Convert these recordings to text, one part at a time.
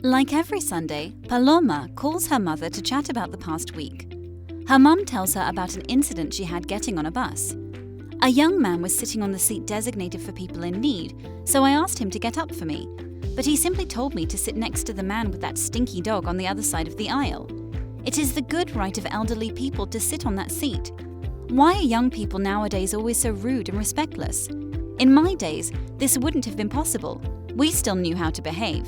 Like every Sunday, Paloma calls her mother to chat about the past week. Her mum tells her about an incident she had getting on a bus. A young man was sitting on the seat designated for people in need, so I asked him to get up for me. But he simply told me to sit next to the man with that stinky dog on the other side of the aisle. It is the good right of elderly people to sit on that seat. Why are young people nowadays always so rude and respectless? In my days, this wouldn't have been possible. We still knew how to behave.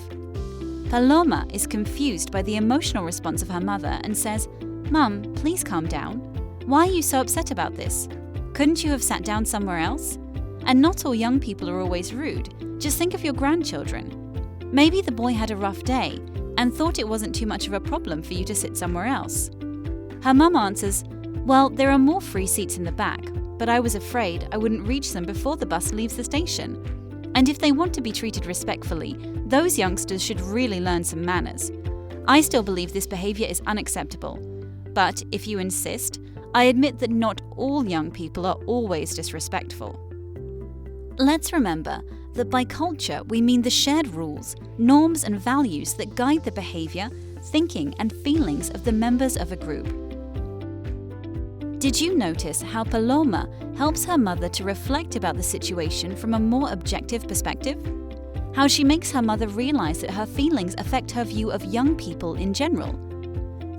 Paloma is confused by the emotional response of her mother and says, "Mum, please calm down. Why are you so upset about this? Couldn't you have sat down somewhere else? And not all young people are always rude. Just think of your grandchildren. Maybe the boy had a rough day and thought it wasn't too much of a problem for you to sit somewhere else." Her mum answers, "Well, there are more free seats in the back, but I was afraid I wouldn't reach them before the bus leaves the station. And if they want to be treated respectfully, those youngsters should really learn some manners. I still believe this behavior is unacceptable. But if you insist, I admit that not all young people are always disrespectful." Let's remember that by culture we mean the shared rules, norms and values that guide the behavior, thinking and feelings of the members of a group. Did you notice how Paloma helps her mother to reflect about the situation from a more objective perspective? How she makes her mother realize that her feelings affect her view of young people in general?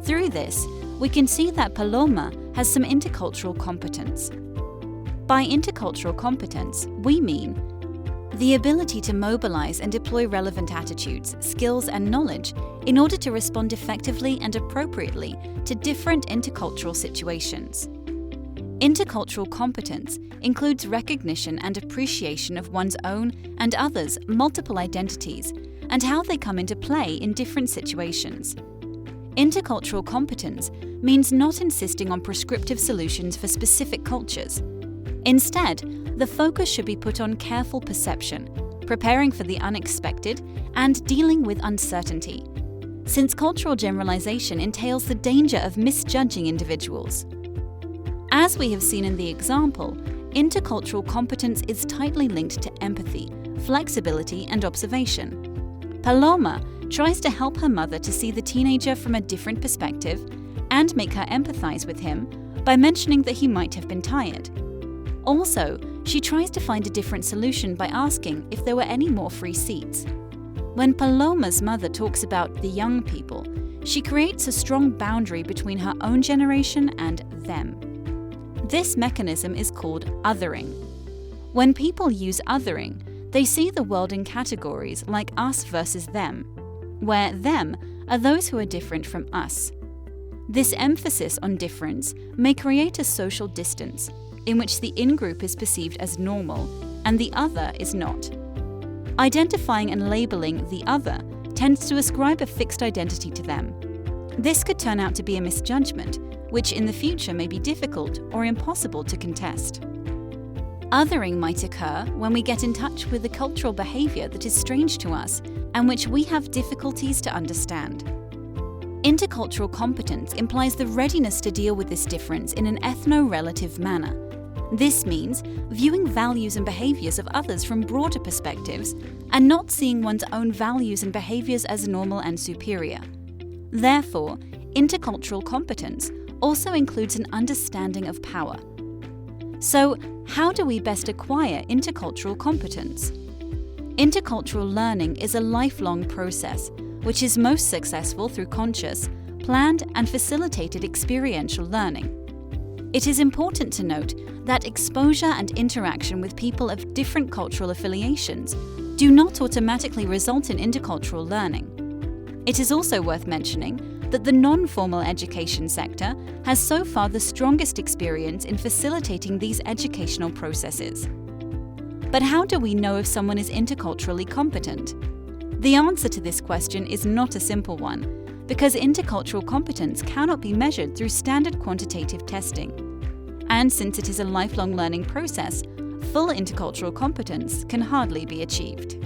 Through this, we can see that Paloma has some intercultural competence. By intercultural competence, we mean the ability to mobilize and deploy relevant attitudes, skills, and knowledge in order to respond effectively and appropriately to different intercultural situations. Intercultural competence includes recognition and appreciation of one's own and others' multiple identities and how they come into play in different situations. Intercultural competence means not insisting on prescriptive solutions for specific cultures. Instead, the focus should be put on careful perception, preparing for the unexpected, and dealing with uncertainty, since cultural generalization entails the danger of misjudging individuals. As we have seen in the example, intercultural competence is tightly linked to empathy, flexibility, and observation. Paloma tries to help her mother to see the teenager from a different perspective and make her empathize with him by mentioning that he might have been tired. Also, she tries to find a different solution by asking if there were any more free seats. When Paloma's mother talks about the young people, she creates a strong boundary between her own generation and them. This mechanism is called othering. When people use othering, they see the world in categories like us versus them, where them are those who are different from us. This emphasis on difference may create a social distance, in which the in-group is perceived as normal and the other is not. Identifying and labeling the other tends to ascribe a fixed identity to them. This could turn out to be a misjudgment, which in the future may be difficult or impossible to contest. Othering might occur when we get in touch with a cultural behavior that is strange to us and which we have difficulties to understand. Intercultural competence implies the readiness to deal with this difference in an ethno-relative manner. This means viewing values and behaviors of others from broader perspectives and not seeing one's own values and behaviors as normal and superior. Therefore, intercultural competence also includes an understanding of power. So, how do we best acquire intercultural competence? Intercultural learning is a lifelong process, which is most successful through conscious, planned, and facilitated experiential learning. It is important to note that exposure and interaction with people of different cultural affiliations do not automatically result in intercultural learning. It is also worth mentioning that the non-formal education sector has so far the strongest experience in facilitating these educational processes. But how do we know if someone is interculturally competent? The answer to this question is not a simple one, because intercultural competence cannot be measured through standard quantitative testing. And since it is a lifelong learning process, full intercultural competence can hardly be achieved.